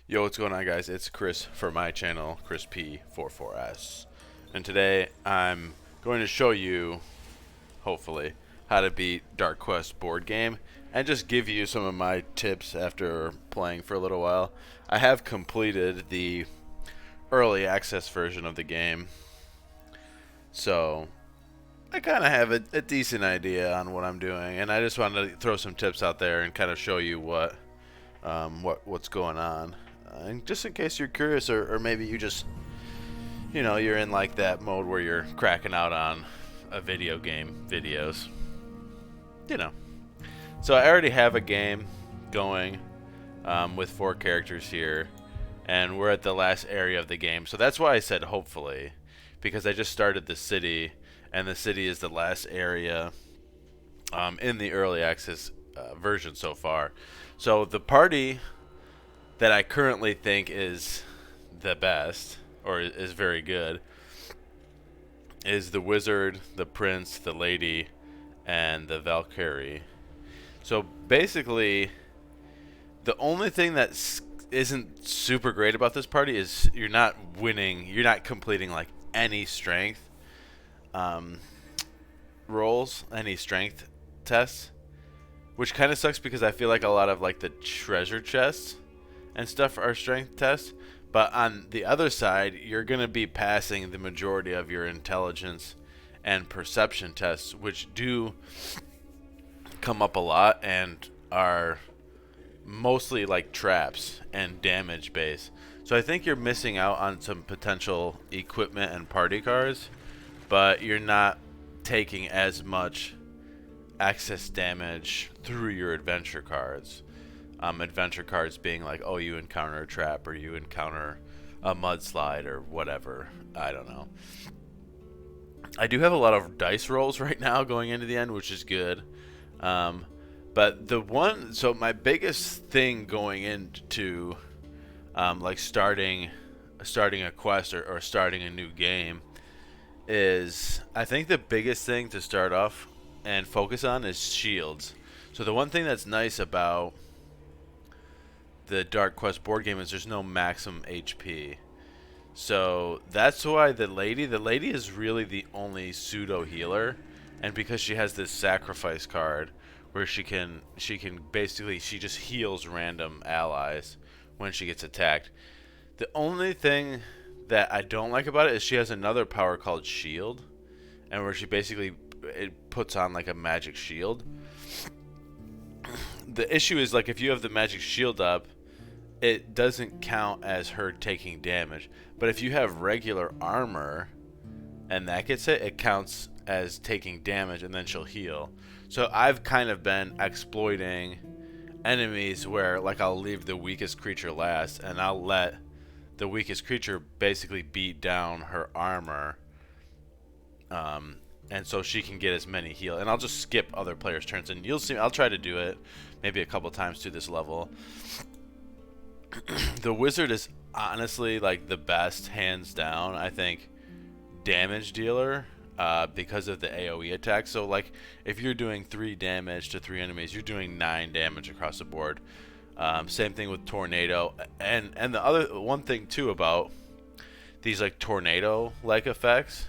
Yo, what's going on, guys? It's Chris for my channel, Chris P44S. And today I'm going to show you, hopefully, how to beat Dark Quest board game and just give you some of my tips after playing for a little while. I have completed the early access version of the game, so I kind of have a decent idea on what I'm doing, and I just wanted to throw some tips out there and kind of show you what's going on. And just in case you're curious, or maybe you just, you're in like that mode where you're cracking out on a video game videos, you know. So I already have a game going with 4 characters here, and we're at the last area of the game. So that's why I said hopefully, because I just started the city, and the city is the last area in the early access version so far. So the party that I currently think is the best, or is very good, is the wizard, the prince, the lady, and the Valkyrie. So basically, the only thing that isn't super great about this party is you're not winning, you're not completing like any strength um, rolls, any strength tests, which kind of sucks because I feel like a lot of like the treasure chests and stuff are strength tests. But on the other side, you're going to be passing the majority of your intelligence and perception tests, which do come up a lot and are mostly like traps and damage based. So I think you're missing out on some potential equipment and party cards, but you're not taking as much access damage through your adventure cards. Adventure cards being like, oh, you encounter a trap or you encounter a mudslide or whatever. I don't know. I do have a lot of dice rolls right now going into the end, which is good. But so my biggest thing going into like starting a quest or starting a new game is, I think the biggest thing to start off and focus on is shields. So the one thing that's nice about the Dark Quest board game is there's no maximum HP. So that's why the lady is really the only pseudo healer, and because she has this sacrifice card where she can basically, she just heals random allies when she gets attacked. The only thing that I don't like about it is she has another power called shield, and where she basically, it puts on like a magic shield. The issue is, like, if you have the magic shield up, it doesn't count as her taking damage. But if you have regular armor and that gets hit, it counts as taking damage, and then she'll heal. So I've kind of been exploiting enemies where, like, I'll leave the weakest creature last, and I'll let the weakest creature basically beat down her armor, and so she can get as many heal. And I'll just skip other players' turns, and you'll see, I'll try to do it maybe a couple times to this level. The wizard is honestly like the best, hands down, I think, damage dealer, because of the AoE attack. So like, if you're doing 3 damage to 3 enemies, you're doing 9 damage across the board. Same thing with tornado. And the other one thing too about these like tornado like effects,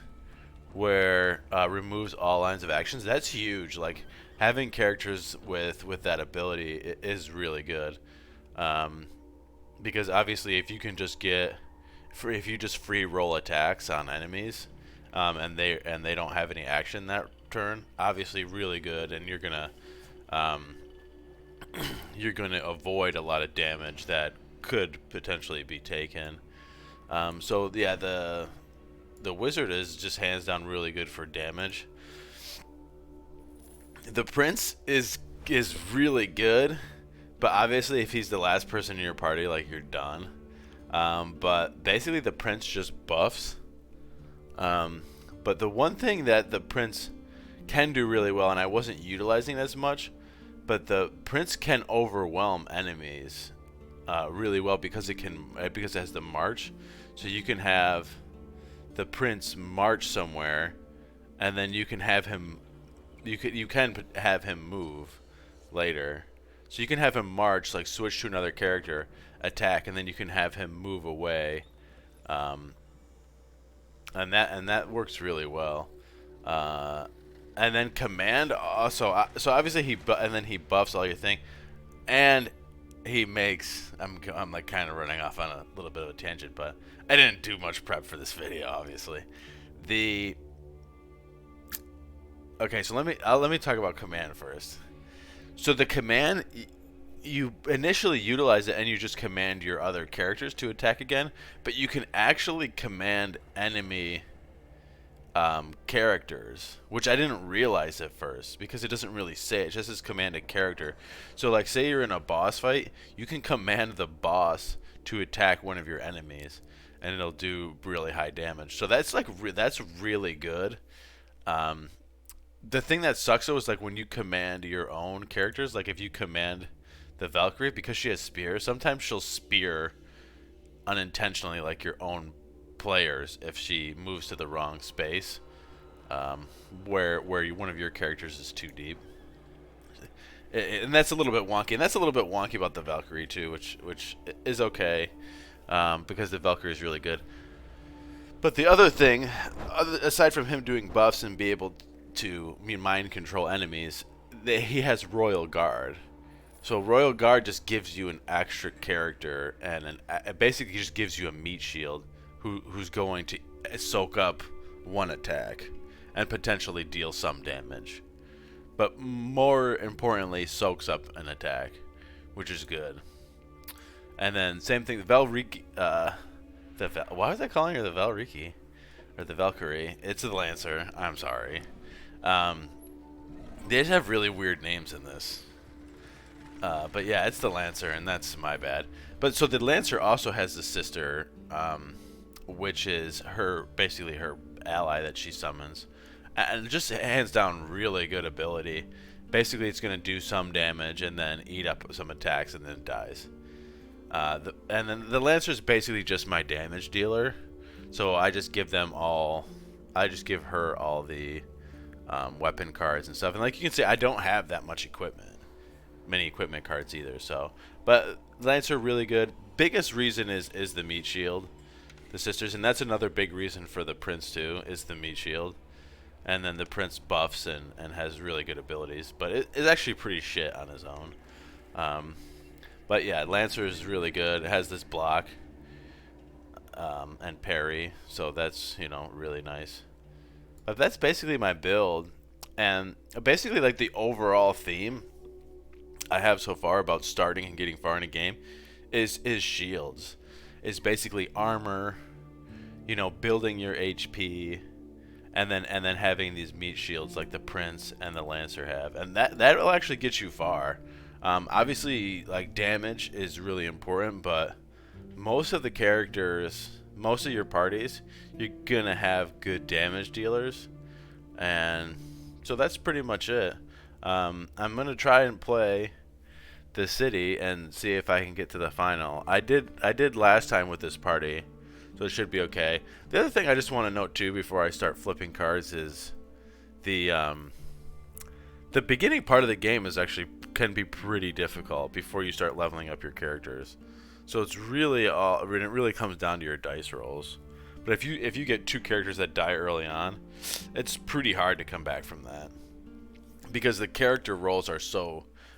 where removes all lines of actions, that's huge. Like, having characters with that ability is really good. Because obviously, if you can just if you just free roll attacks on enemies, and they don't have any action that turn, obviously really good, and um, you're gonna avoid a lot of damage that could potentially be taken. So yeah, the wizard is just hands down really good for damage. The prince is really good, but obviously, if he's the last person in your party, like, you're done. But basically, the prince just buffs. But the one thing that the prince can do really well, and I wasn't utilizing as much, but the prince can overwhelm enemies really well, because it has the march. So you can have the prince march somewhere, and then you can have him move later. So you can have him march, like switch to another character, attack, and then you can have him move away, um, and that works really well. Uh, and then command also, so obviously and then he buffs all your thing, and he makes. I'm like kind of running off on a little bit of a tangent, but I didn't do much prep for this video, obviously. The Okay, so let me talk about command first. So the command, you initially utilize it and you just command your other characters to attack again, but you can actually command enemy characters, which I didn't realize at first because it doesn't really say it. It just says command a character. So like say you're in a boss fight, you can command the boss to attack one of your enemies and it'll do really high damage. So that's like that's really good. The thing that sucks though is like when you command your own characters, like if you command the Valkyrie, because she has spear, sometimes she'll spear unintentionally like your own players if she moves to the wrong space, where one of your characters is too deep. And that's a little bit wonky. And that's a little bit wonky about the Valkyrie too, which is okay, because the Valkyrie is really good. But the other thing, aside from him doing buffs and be able to mind control enemies, he has Royal Guard. So Royal Guard just gives you an extra character, and it basically just gives you a meat shield who's going to soak up one attack and potentially deal some damage. But more importantly, soaks up an attack, which is good. And then same thing, the Valkyrie. Why was I calling her the Valkyrie or the Valkyrie? It's the Lancer. I'm sorry. They just have really weird names in this. But yeah, it's the Lancer, and that's my bad. But so the Lancer also has the sister, which is basically her ally that she summons, and just hands down really good ability. Basically, it's going to do some damage and then eat up some attacks and then it dies. And then the Lancer is basically just my damage dealer, so I just give her all the weapon cards and stuff. And like you can see, I don't have that much many equipment cards either. So, but Lancer really good. Biggest reason is the meat shield, the sisters, and that's another big reason for the Prince too, is the meat shield. And then the Prince buffs and has really good abilities, but it's actually pretty shit on his own. But yeah, Lancer is really good. It has this block and parry, so that's really nice. But that's basically my build, and basically like the overall theme I have so far about starting and getting far in a game is shields. Is basically armor, building your HP, and then having these meat shields like the Prince and the Lancer have, and that'll actually get you far. Obviously, like damage is really important, but most of the characters, most of your parties, you're gonna have good damage dealers, and so that's pretty much it. I'm gonna try and play the city and see if I can get to the final. I did last time with this party, so it should be okay. The other thing I just want to note too before I start flipping cards is the beginning part of the game can be pretty difficult before you start leveling up your characters. So it really comes down to your dice rolls. But if you get two characters that die early on, it's pretty hard to come back from that, because the character rolls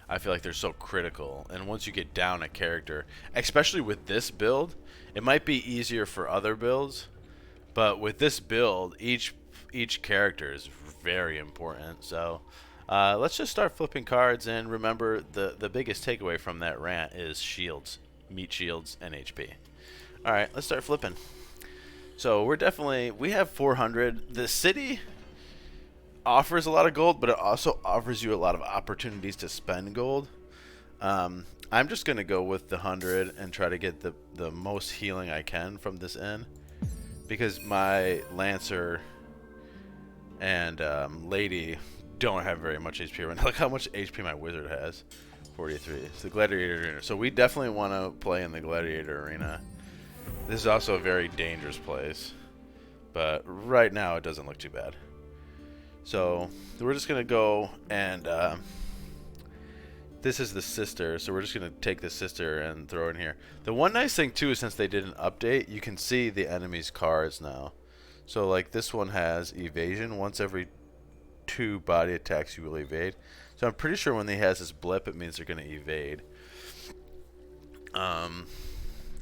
I feel like they're so critical. And once you get down a character, especially with this build, it might be easier for other builds, but with this build, each character is very important. So let's just start flipping cards, and remember the biggest takeaway from that rant is shields, meat shields, and HP. All right, let's start flipping. So we have 400. The city offers a lot of gold, but it also offers you a lot of opportunities to spend gold. I'm just gonna go with the 100 and try to get the most healing I can from this inn, because my Lancer and Lady don't have very much HP right now. Look how much HP my Wizard has. 43. It's the Gladiator Arena. So we definitely want to play in the Gladiator Arena. This is also a very dangerous place, but right now it doesn't look too bad. So we're just gonna go and this is the sister, so we're just going to take the sister and throw in here. The one nice thing, too, is since they did an update, you can see the enemy's cards now. So, like, this one has evasion. Once every 2 body attacks, you will evade. So I'm pretty sure when he has this blip, it means they're going to evade.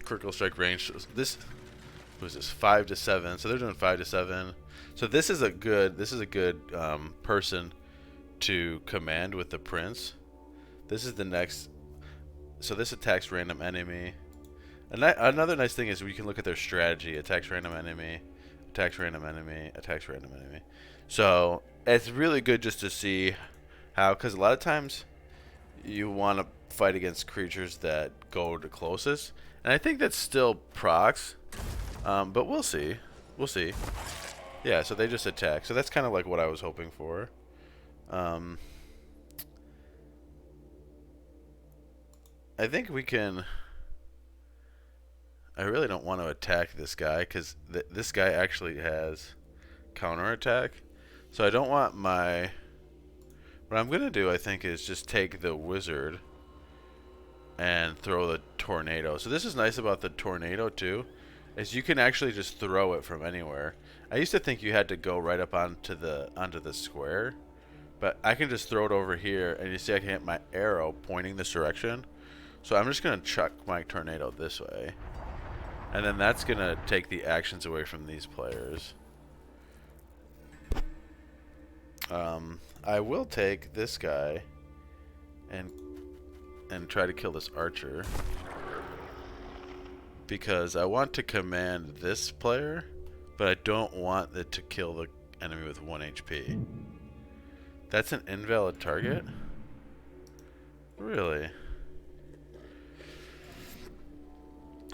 Critical strike range. This was this 5 to 7. So they're doing 5 to 7. So this is a good person to command with the prince. This is the next. So this attacks random enemy. And another nice thing is we can look at their strategy. Attacks random enemy, attacks random enemy, attacks random enemy. So it's really good just to see how, because a lot of times you want to fight against creatures that go the closest. And I think that's still procs. But we'll see. We'll see. Yeah, so they just attack. So that's kind of like what I was hoping for. I think we can... I really don't want to attack this guy because this guy actually has counterattack. So I don't want my... What I'm going to do, I think, is just take the wizard and throw the tornado. So this is nice about the tornado, too, is you can actually just throw it from anywhere. I used to think you had to go right up onto the square, but I can just throw it over here, and you see I can hit my arrow pointing this direction. So I'm just going to chuck my tornado this way. And then that's going to take the actions away from these players. I will take this guy and try to kill this archer. Because I want to command this player, but I don't want it to kill the enemy with 1 HP. That's an invalid target? Really?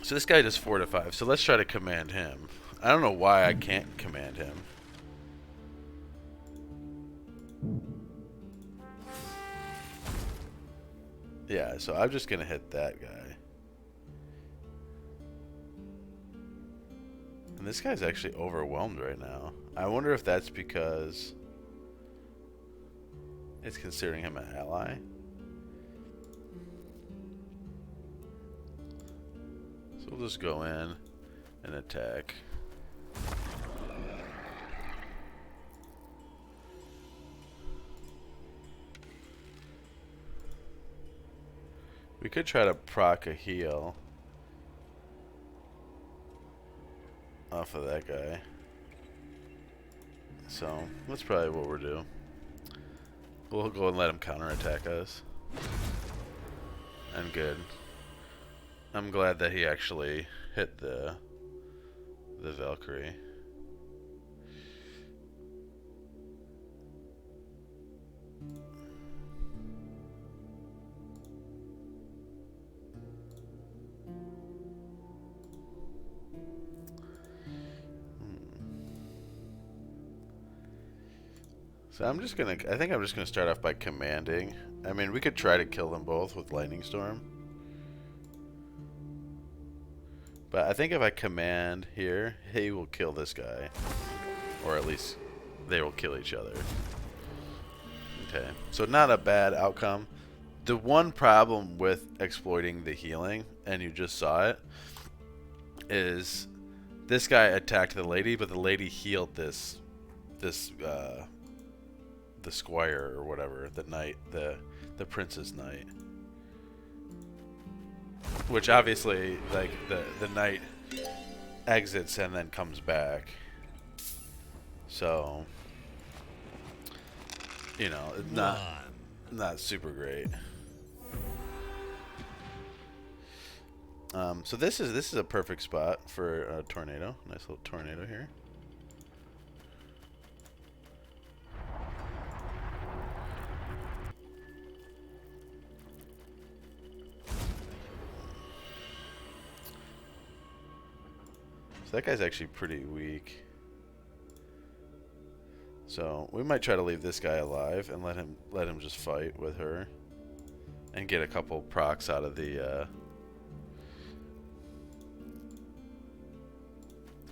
So this guy does 4 to 5. So let's try to command him. I don't know why I can't command him. Yeah, so I'm just going to hit that guy. And this guy's actually overwhelmed right now. I wonder if that's because it's considering him an ally. So we'll just go in and attack. We could try to proc a heal off of that guy. So that's probably what we'll do. We'll go and let him counterattack us. And good. I'm glad that he actually hit the Valkyrie. So I think I'm just gonna start off by commanding. I mean, we could try to kill them both with Lightning Storm. But I think if I command here, he will kill this guy. Or at least they will kill each other. Okay, so not a bad outcome. The one problem with exploiting the healing, and you just saw it, is this guy attacked the lady, but the lady healed the squire or whatever, the knight, the prince's knight. Which obviously, like, the knight exits and then comes back. So, you know, not super great. So this is a perfect spot for a tornado. Nice little tornado here. So that guy's actually pretty weak. So we might try to leave this guy alive and let him just fight with her, and get a couple procs out of the.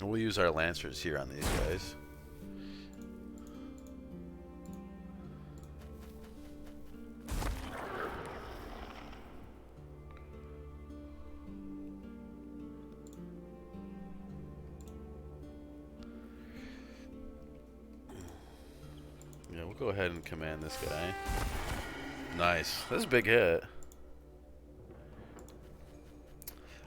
We'll use our lancers here on these guys. we'll go ahead and command this guy. Nice. That's a big hit.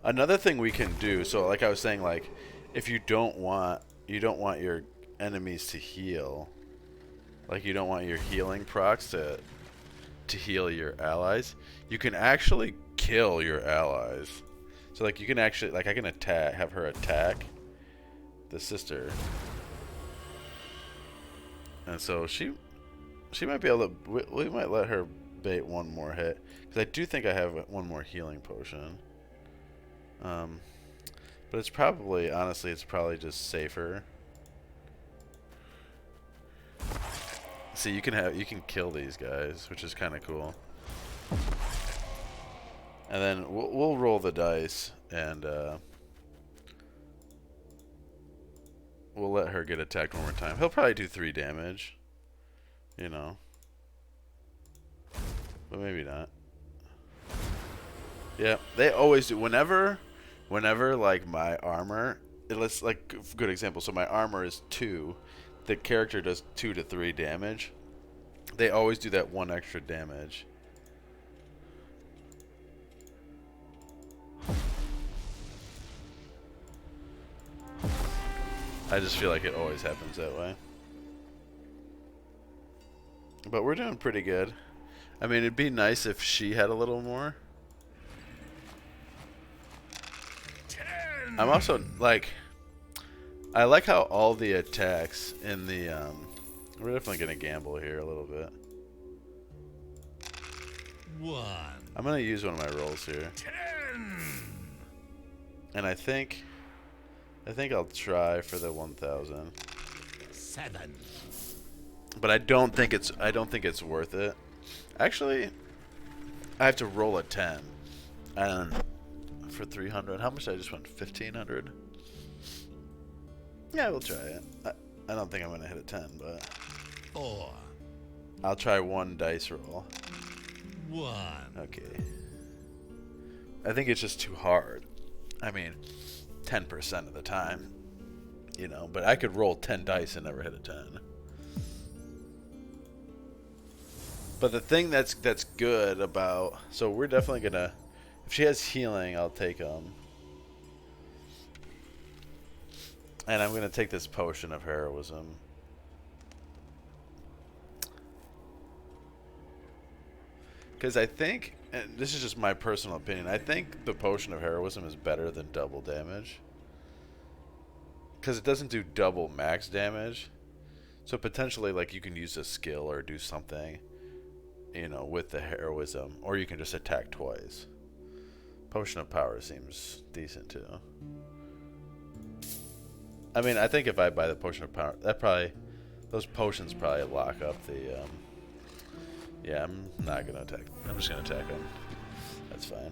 Another thing we can do, so like I was saying, like if you don't want your enemies to heal, like you don't want your healing procs to heal your allies, you can actually kill your allies. So like you can actually, like I can have her attack the sister, and so she might be able to. We might let her bait one more hit, because I do think I have one more healing potion. But it's probably, honestly, it's probably just safer. See, you can kill these guys, which is kind of cool. And then we'll roll the dice, and we'll let her get attacked one more time. He'll probably do 3 damage, you know, but maybe not. Yeah, they always do. Whenever like my armor, let's like good example. So my armor is 2. The character does 2 to 3 damage. They always do that 1 extra damage. I just feel like it always happens that way. But we're doing pretty good. I mean, it'd be nice if she had a little more. I'm also like, I like how all the attacks in the we're definitely gonna gamble here a little bit. 1. I'm gonna use one of my rolls here. 10. And I think I'll try for the 1,000. 7. But I don't think it's worth it. Actually, I have to roll a 10, and for 300, how much did I just win? 1,500. Yeah, we'll try it. I don't think I'm gonna hit a 10, but 4. I'll try 1 dice roll. 1. Okay. I think it's just too hard. I mean, 10% of the time, you know, but I could roll 10 dice and never hit a 10. But the thing that's good about, so we're definitely gonna, if she has healing, I'll take them. And I'm gonna take this potion of heroism. Because I think, and this is just my personal opinion, I think the potion of heroism is better than double damage. Because it doesn't do double max damage. So potentially, like, you can use a skill or do something, you know, with the heroism. Or you can just attack twice. Potion of power seems decent, too. I mean, I think if I buy the potion of power, those potions probably lock up the, yeah, I'm not going to attack. I'm just going to attack him. That's fine.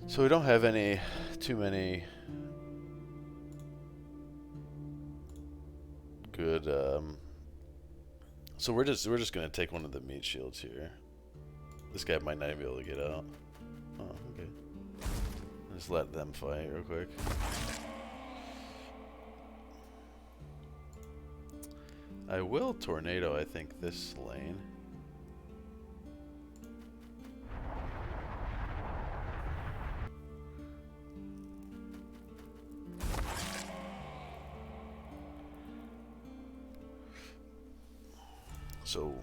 So we don't have too many good, so we're just going to take one of the meat shields here. This guy might not even be able to get out. Oh, okay. Just let them fight real quick. I will tornado, I think, this lane. So,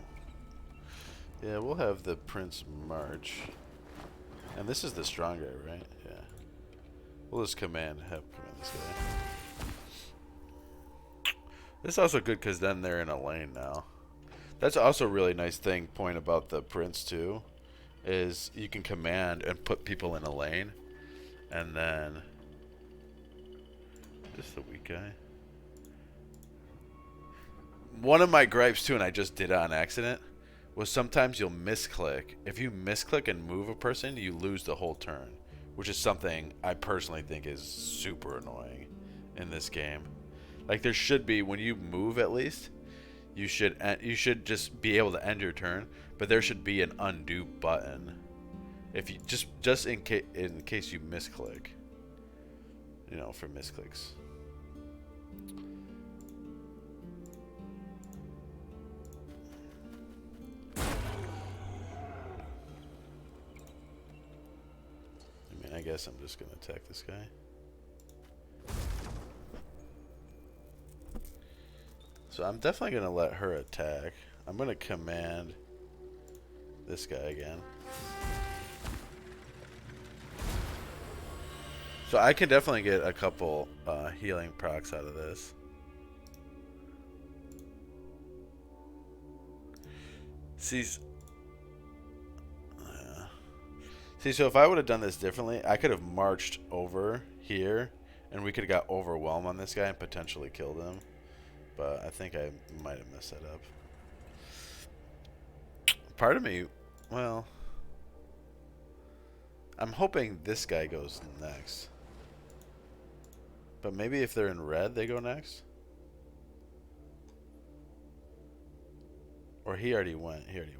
yeah, we'll have the Prince march. And this is the strong guy, right? Yeah. We'll just have command this guy. This is also good because then they're in a lane now. That's also a really nice point about the Prince too, is you can command and put people in a lane, and then just the weak guy. One of my gripes too, and I just did it on accident, was sometimes you'll misclick. If you misclick and move a person, you lose the whole turn, which is something I personally think is super annoying in this game. Like, there should be, when you move at least, you should just be able to end your turn, but there should be an undo button. If you just in case you misclick, you know, for misclicks. I guess I'm just gonna attack this guy. So I'm definitely gonna let her attack. I'm gonna command this guy again. So I can definitely get a couple healing procs out of this. See, so if I would have done this differently, I could have marched over here, and we could have got overwhelmed on this guy and potentially killed him. But I think I might have messed that up. Part of me, well, I'm hoping this guy goes next. But maybe if they're in red, they go next? Or he already went. He already went.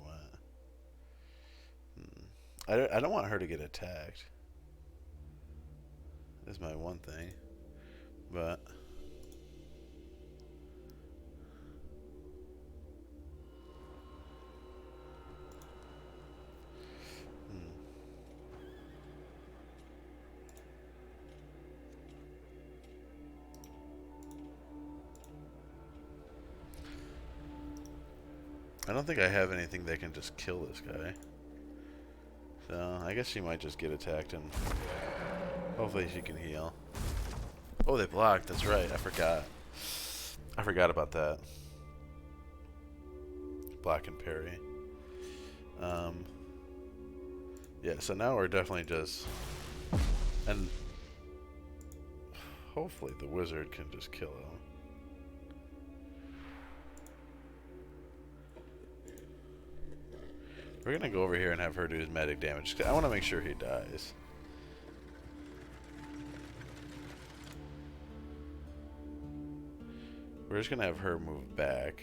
I don't want her to get attacked. Is my one thing. But I don't think I have anything that can just kill this guy. So I guess she might just get attacked and hopefully she can heal. Oh, they blocked. That's right. I forgot. I forgot about that. Block and parry. Yeah, so now we're definitely just... And hopefully the wizard can just kill him. We're gonna go over here and have her do his magic damage. I want to make sure he dies. We're just gonna have her move back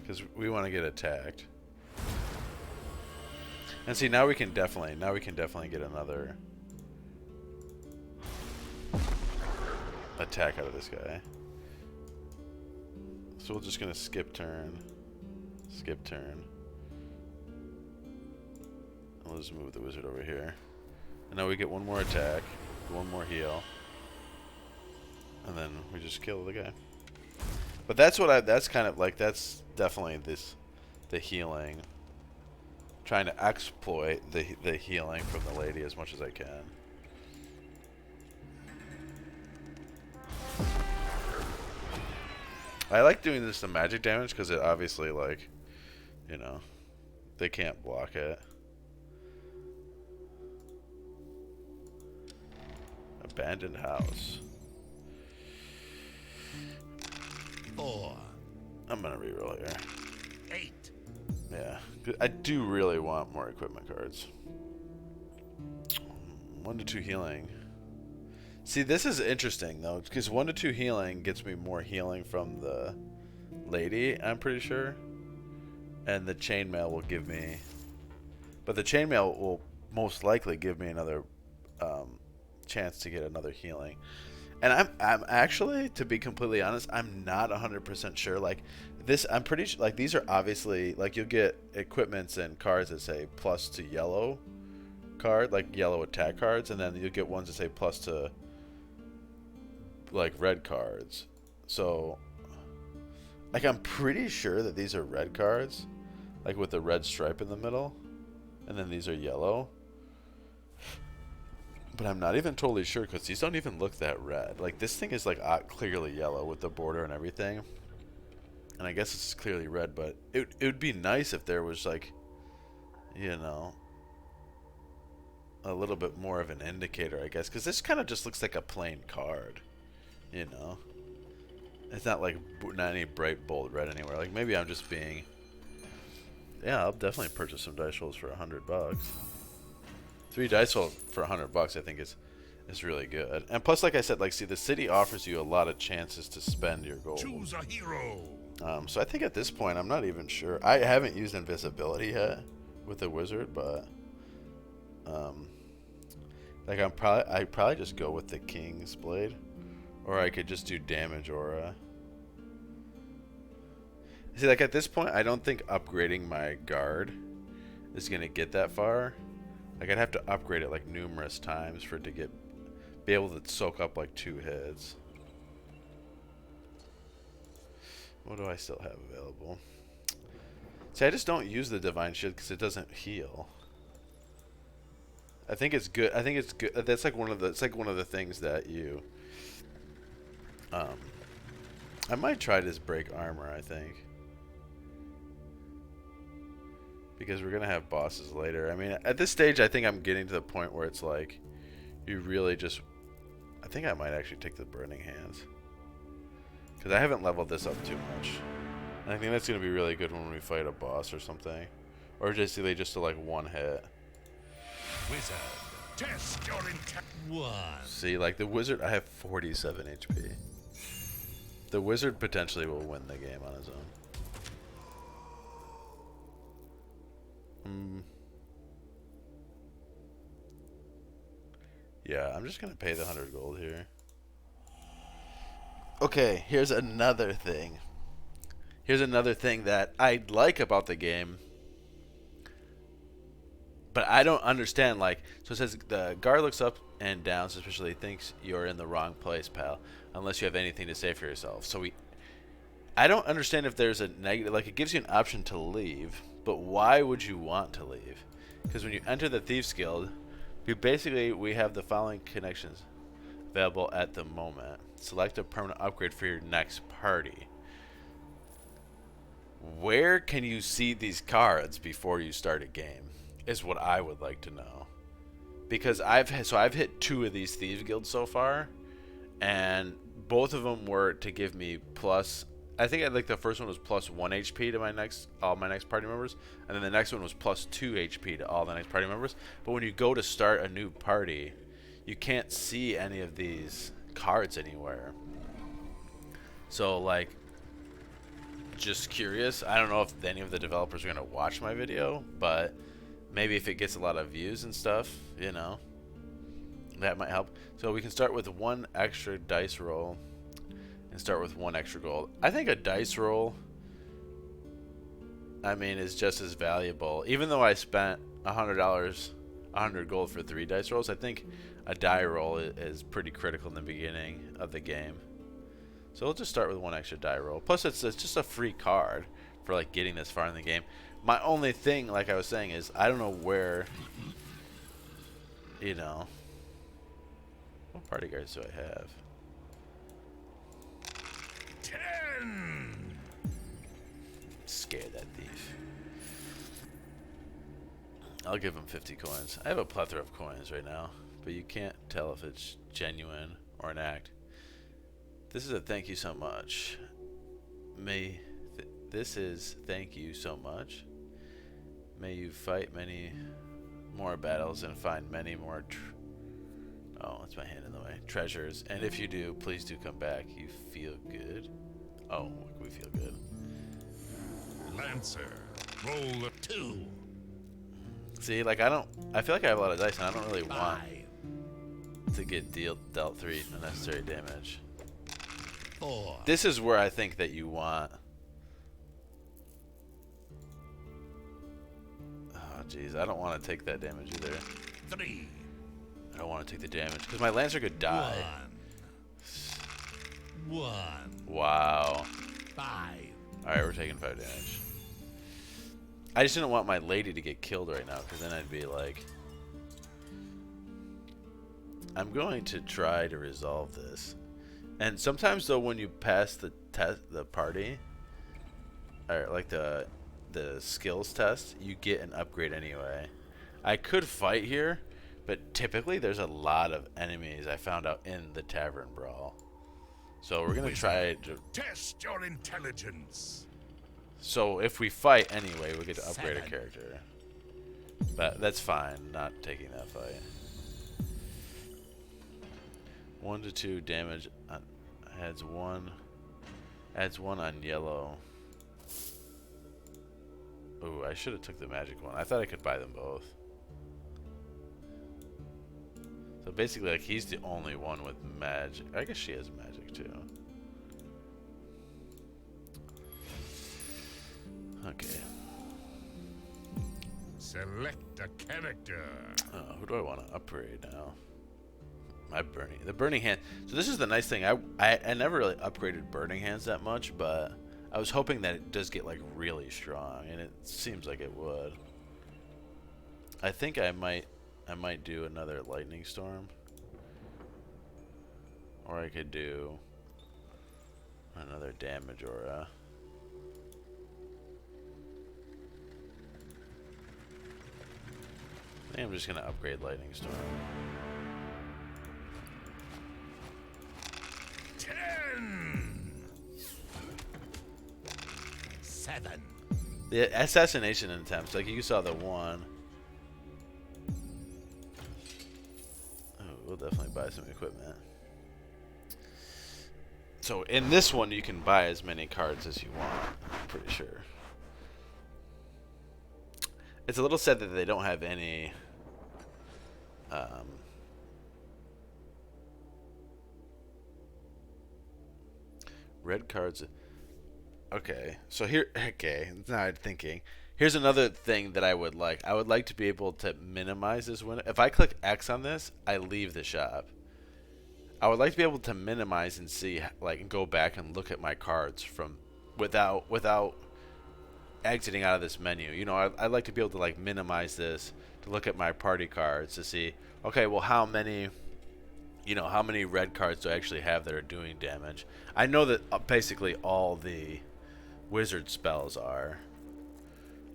because we want to get attacked. And see, now we can definitely get another attack out of this guy. So we're just gonna skip turn. Skip turn. We'll just move the wizard over here. And now we get one more attack, one more heal. And then we just kill the guy. But that's what that's kind of like, that's definitely the healing. Trying to exploit the healing from the lady as much as I can. I like doing this to magic damage because it obviously, like, you know, they can't block it. Abandoned house. 4. I'm gonna reroll here. 8. Yeah, I do really want more equipment cards. 1 to 2 healing. See, this is interesting though, because 1 to 2 healing gets me more healing from the lady, I'm pretty sure. And the chainmail will give me, but the chainmail will most likely give me another chance to get another healing. And I'm actually, to be completely honest, I'm not 100% sure. Like this, I'm pretty sure. Like these are obviously, like you'll get equipments and cards that say plus to yellow card, like yellow attack cards, and then you'll get ones that say plus to like red cards. So, like I'm pretty sure that these are red cards, like with the red stripe in the middle, and then these are yellow. But I'm not even totally sure because these don't even look that red. Like this thing is like clearly yellow with the border and everything. And I guess it's clearly red, but it would be nice if there was like, you know, a little bit more of an indicator, I guess. Because this kind of just looks like a plain card, you know. It's not like not any bright bold red anywhere. Like maybe I'm just being... Yeah, I'll definitely purchase some dice rolls for $100. 3 dice roll for $100, I think is really good. And plus, like I said, like see, the city offers you a lot of chances to spend your gold. Choose a hero. So I think at this point, I'm not even sure. I haven't used invisibility yet with the wizard, but like I'd probably just go with the king's blade, or I could just do damage aura. See, like at this point, I don't think upgrading my guard is gonna get that far. Like I'd have to upgrade it like numerous times for it to be able to soak up like 2 hits. What do I still have available? See, I just don't use the divine shield because it doesn't heal. I think it's good. I think it's good. That's like one of the. It's like one of the things that you. I might try this break armor. I think. Because we're gonna have bosses later. I mean, at this stage, I think I'm getting to the point where it's like, you really just. I think I might actually take the burning hands. Because I haven't leveled this up too much. And I think that's gonna be really good when we fight a boss or something, or just to like one hit. Wizard, test your intent. 1. See, like the wizard, I have 47 HP. The wizard potentially will win the game on his own. Yeah, I'm just gonna pay the 100 gold here. Okay, here's another thing. Here's another thing that I like about the game, but I don't understand. Like, so it says the guard looks up and down, suspiciously thinks you're in the wrong place, pal, unless you have anything to say for yourself. So I don't understand if there's a negative. Like, it gives you an option to leave, but why would you want to leave? Because when you enter the Thieves Guild, we have the following connections available at the moment. Select a permanent upgrade for your next party. Where can you see these cards before you start a game? Is what I would like to know. Because I've hit 2 of these Thieves Guilds so far, and both of them were to give me plus. I think the first one was plus 1 HP to all my next party members, and then the next one was plus 2 HP to all the next party members. But when you go to start a new party, you can't see any of these cards anywhere. So like, just curious. I don't know if any of the developers are gonna watch my video, but maybe if it gets a lot of views and stuff, you know, that might help. So we can start with 1 extra dice roll and start with 1 extra gold. I think a dice roll, I mean, is just as valuable. Even though I spent $100, 100 gold for 3 dice rolls, I think a die roll is pretty critical in the beginning of the game. So we'll just start with 1 extra die roll. Plus, it's just a free card for like getting this far in the game. My only thing, like I was saying, is I don't know where, you know, what party guards do I have? 10. Scare that thief. I'll give him 50 coins. I have a plethora of coins right now, but you can't tell if it's genuine or an act. This is a thank you so much. This is thank you so much. May you fight many more battles and find many more oh, that's my hand in the way. Treasures. And if you do, please do come back. You feel good? Oh, we feel good. Lancer, roll a 2. See, like I feel like I have a lot of dice and I don't really want 5. to get dealt 3 unnecessary damage. 4. This is where I think that you want. Oh, jeez, I don't want to take that damage either. 3. I don't want to take the damage because my Lancer could die. 1. Wow. 5. All right, we're taking 5 damage. I just didn't want my lady to get killed right now because then I'd be like, I'm going to try to resolve this. And sometimes though, when you pass the party, or like the skills test, you get an upgrade anyway. I could fight here, but typically there's a lot of enemies I found out in the tavern brawl. So we're gonna try to test your intelligence. So if we fight anyway, we get to upgrade 7. a character. But that's fine, not taking that fight. 1 to 2 damage adds 1 on yellow. Ooh, I should have took the magic one. I thought I could buy them both. So basically, like, he's the only one with magic. I guess she has magic too. Okay. Select a character. Who do I want to upgrade now? The burning hand. So this is the nice thing. I never really upgraded burning hands that much, but I was hoping that it does get like really strong, and it seems like it would. I think I might do another lightning storm, or I could do another damage aura. I think I'm just gonna upgrade lightning storm. 10. 7. The assassination attempts, like you saw the one. Oh, we'll definitely buy some equipment. So in this one, you can buy as many cards as you want. I'm pretty sure. It's a little sad that they don't have any. Red cards. Okay, so here. Okay, now I'm thinking. Here's another thing that I would like. I would like to be able to minimize this window. If I click X on this, I leave the shop. I would like to be able to minimize and see, like, and go back and look at my cards from without exiting out of this menu. You know, I'd like to be able to like minimize this to look at my party cards to see. Okay, well, how many red cards do I actually have that are doing damage? I know that basically all the wizard spells are.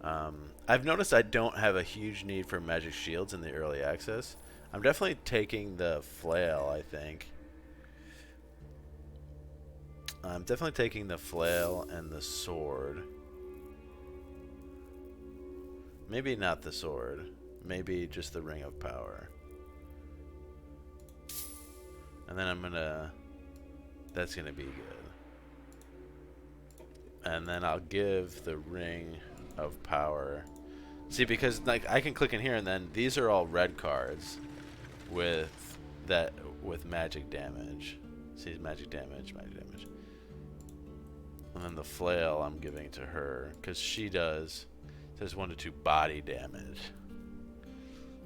I've noticed I don't have a huge need for magic shields in the early access. I'm definitely taking the flail, I think. I'm definitely taking the flail and the sword. Maybe not the sword. Maybe just the ring of power. And then I'm gonna... That's gonna be good. And then I'll give the ring of power. See, because like I can click in here and then these are all red cards with magic damage. See, magic damage. And then the flail I'm giving to her because she does 1 to 2 body damage.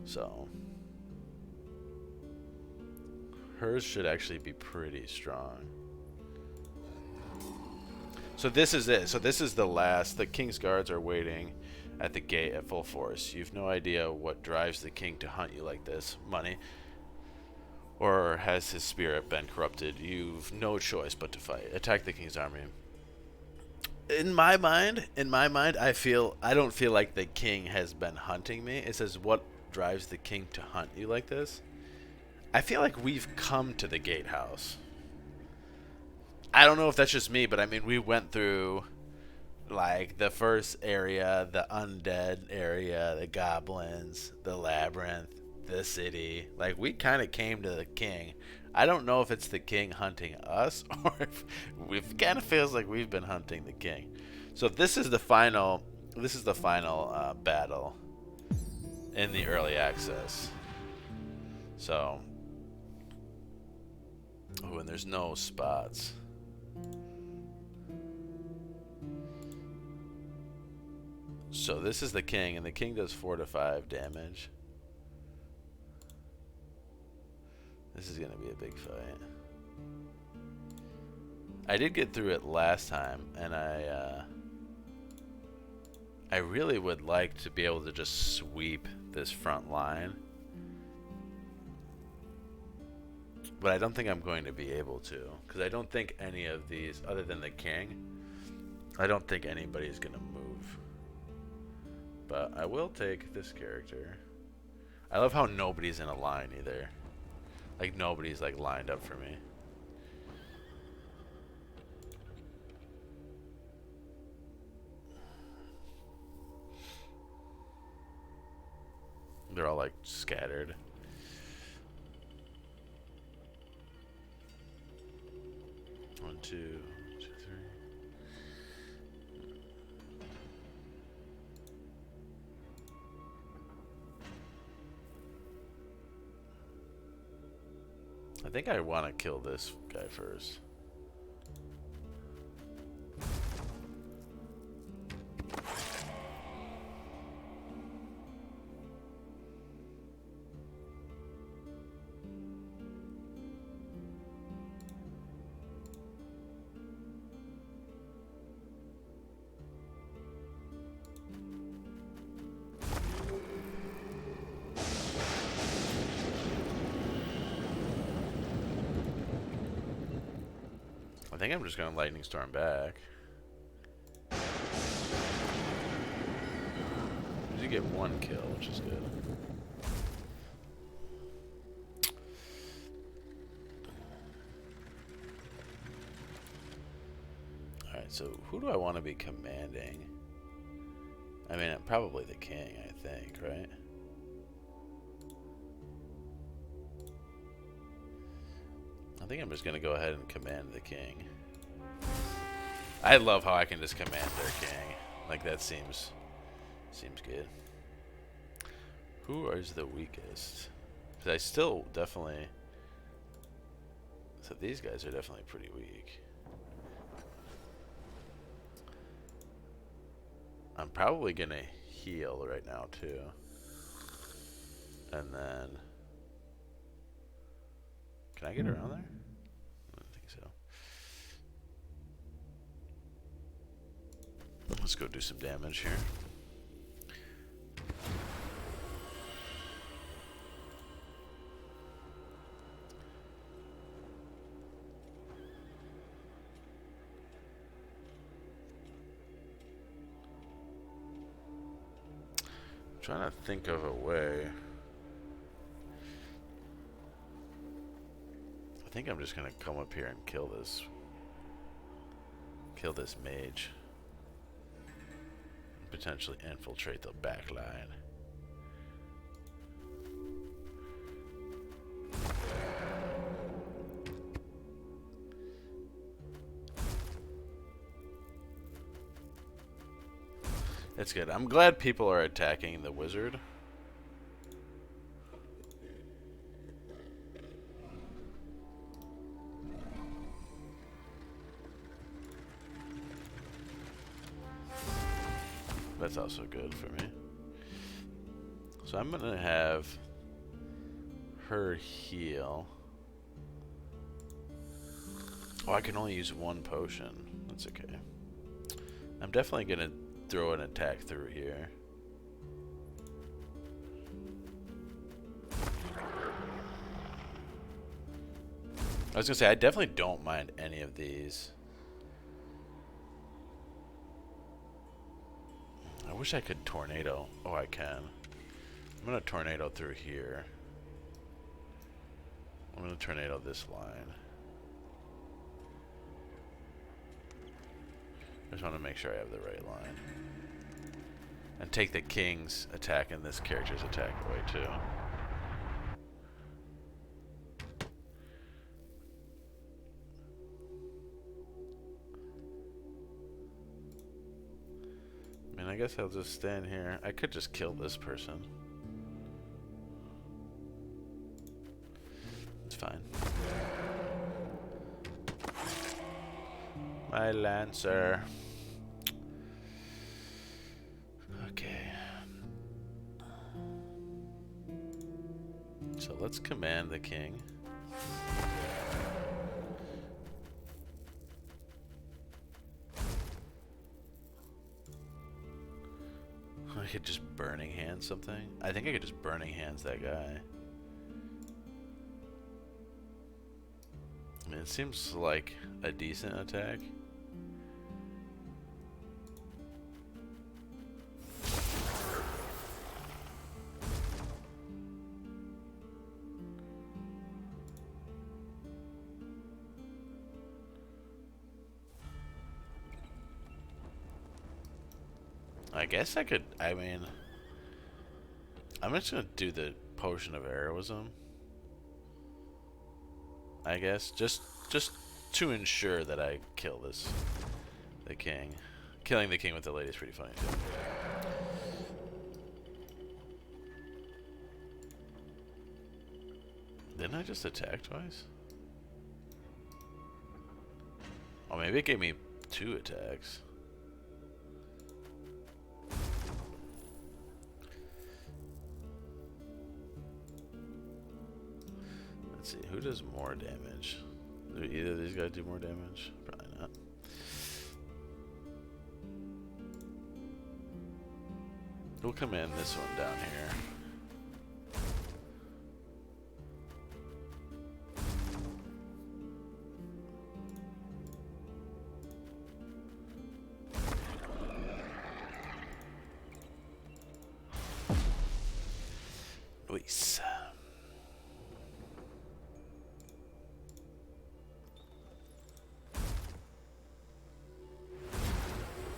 So hers should actually be pretty strong. So this is it. So this is the last. The king's guards are waiting at the gate at full force. You've no idea what drives the king to hunt you like this. Money. Or has his spirit been corrupted? You've no choice but to fight. Attack the king's army. In my mind, I don't feel like the king has been hunting me. It says, what drives the king to hunt you like this? I feel like we've come to the gatehouse. I don't know if that's just me, but I mean, we went through like the first area, the undead area, the goblins, the labyrinth, the city. Like, we kind of came to the king. I don't know if it's the king hunting us or if it kind of feels like we've been hunting the king. So this is the final battle in the early access. So, oh, and there's no spots. So this is the king, and the king does 4 to 5 damage. This is going to be a big fight. I did get through it last time, and I really would like to be able to just sweep this front line. But I don't think I'm going to be able to, because I don't think any of these, other than the king, I don't think anybody's going to move. But I will take this character. I love how nobody's in a line either. Like, nobody's like lined up for me. They're all like scattered. One, two, three. I think I want to kill this guy first. think I'm just going to lightning storm back. You get one kill, which is good. Alright, so who do I want to be commanding? I mean, probably the king, I think, right? I think I'm just going to go ahead and command the king. I love how I can just command their king. Like, that seems good. Who is the weakest? Because I still definitely... So these guys are definitely pretty weak. I'm probably going to heal right now, too. And then... Can I get around there? I don't think so. Let's go do some damage here. I'm trying to think of a way. I think I'm just gonna come up here and kill this mage. Potentially infiltrate the back line. It's good. I'm glad people are attacking the wizard. That's also good for me. So I'm gonna have her heal. Oh, I can only use one potion. That's okay. I'm definitely gonna throw an attack through here. I was gonna say, I definitely don't mind any of these. I wish I could tornado. Oh, I can. I'm gonna tornado through here. I'm gonna tornado this line. I just want to make sure I have the right line. And take the king's attack and this character's attack away too. I mean, I guess I'll just stand here. I could just kill this person. It's fine. My lancer. Okay. So let's command the king. I could just burning hand something. I think I could just burning hands that guy. I mean, it seems like a decent attack. I guess I could, I mean, I'm just gonna do the potion of heroism. I guess, just to ensure that I kill the king. Killing the king with the lady is pretty funny too. Didn't I just attack twice? Oh, maybe it gave me 2 attacks. Let's see, who does more damage? Do either of these guys do more damage? Probably not. We'll command this one down here. choice.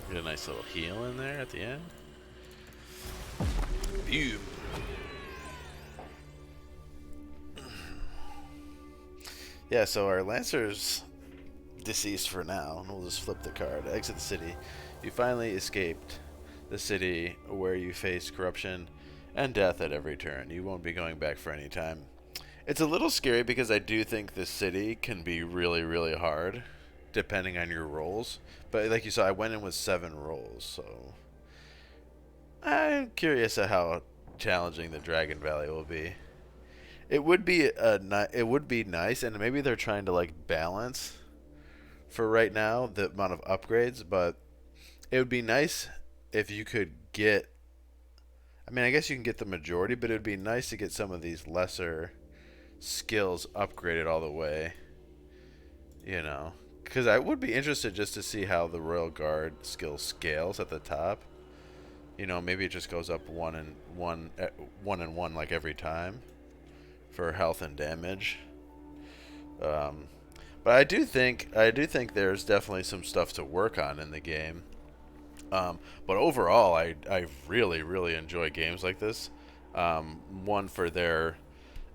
Get a nice little heal in there at the end. Phew. Yeah, so our Lancer's deceased for now. We'll just flip the card. Exit the city. You finally escaped the city where you face corruption and death at every turn. You won't be going back for any time. It's a little scary because I do think the city can be really, really hard depending on your rolls. But like you saw, I went in with 7 rolls, so I'm curious at how challenging the Dragon Valley will be. It would be it would be nice, and maybe they're trying to like balance for right now the amount of upgrades, but it would be nice if you could get. I mean, I guess you can get the majority, but it would be nice to get some of these lesser skills upgraded all the way. You know, because I would be interested just to see how the Royal Guard skill scales at the top. You know, maybe it just goes up one and one like every time for health and damage. But I do think there's definitely some stuff to work on in the game. But overall, I really really enjoy games like this. One for their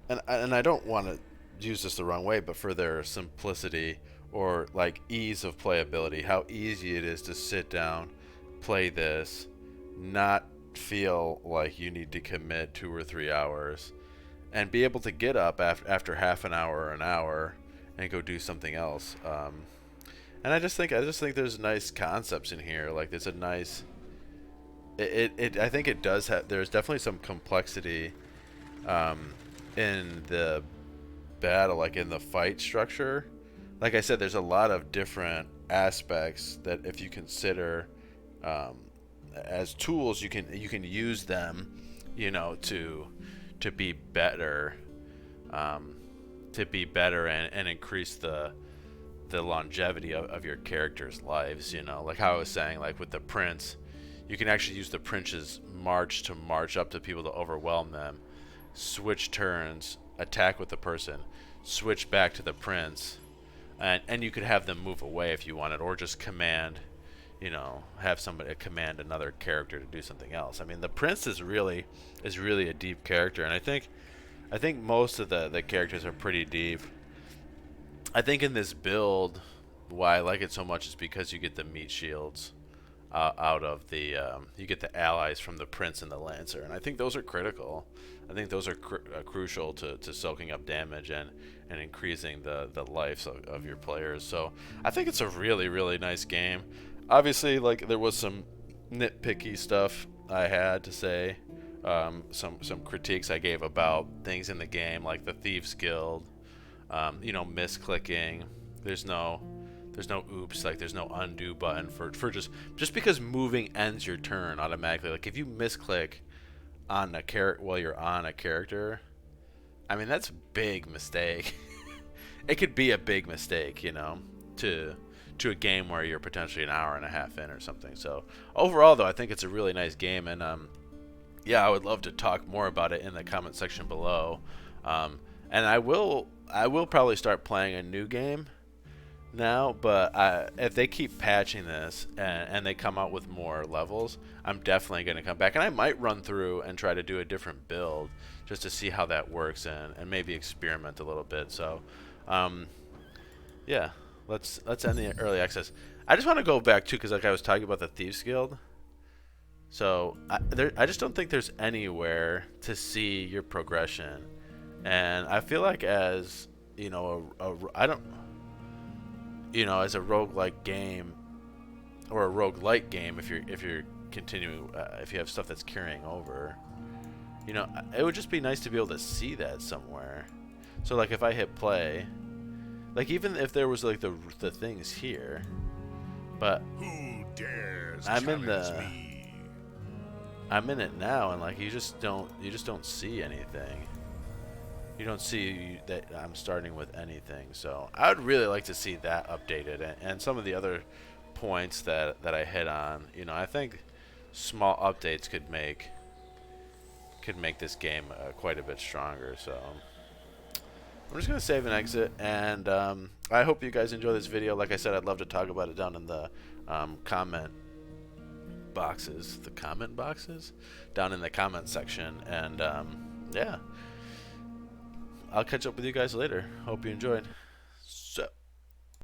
and I don't want to use this the wrong way, but for their simplicity or like ease of playability, how easy it is to sit down, play this, not feel like you need to commit 2 or 3 hours, and be able to get up after half an hour or an hour and go do something else. And I just think there's nice concepts in here. Like there's a nice. I think it does have. There's definitely some complexity in the battle, like in the fight structure. Like I said, there's a lot of different aspects that if you consider as tools, you can use them, you know, to be better, and increase the longevity of your characters' lives. You know, like how I was saying, like with the prince, you can actually use the prince's march to march up to people to overwhelm them, switch turns, attack with the person, switch back to the prince, and you could have them move away if you wanted, or just command, you know, have somebody command another character to do something else. I mean, the prince is really a deep character, and I think most of the characters are pretty deep. I think in this build, why I like it so much is because you get the meat shields out of the you get the allies from the prince and the lancer, and I think those are critical. I think those are crucial to soaking up damage and increasing the lives of your players. So I think it's a really really nice game. Obviously, like there was some nitpicky stuff I had to say, some critiques I gave about things in the game, like the Thieves Guild, you know, misclicking. There's no oops, like there's no undo button for just because moving ends your turn automatically. Like if you misclick on a character while you're on a character, I mean that's a big mistake. It could be a big mistake, you know, to a game where you're potentially an hour and a half in or something. So overall, though, I think it's a really nice game, and yeah, I would love to talk more about it in the comment section below. And I will probably start playing a new game now, but if they keep patching this and they come out with more levels, I'm definitely going to come back, and I might run through and try to do a different build just to see how that works and maybe experiment a little bit. So yeah, let's end the early access. I just want to go back too, because like I was talking about the Thieves Guild. So I just don't think there's anywhere to see your progression, and I feel like as you know, I don't, you know, as a roguelike game or a roguelite game, if you're continuing, if you have stuff that's carrying over, you know, it would just be nice to be able to see that somewhere. So like if I hit play, like even if there was like the things here, but Who dares I'm in challenge the me? I'm in it now, and like you just don't see anything. You don't see that I'm starting with anything. So I would really like to see that updated, and some of the other points that I hit on. You know, I think small updates could could make this game quite a bit stronger. So I'm just going to save and exit, and I hope you guys enjoy this video. Like I said, I'd love to talk about it down in the comment boxes. The comment boxes? Down in the comment section. And yeah, I'll catch up with you guys later. Hope you enjoyed.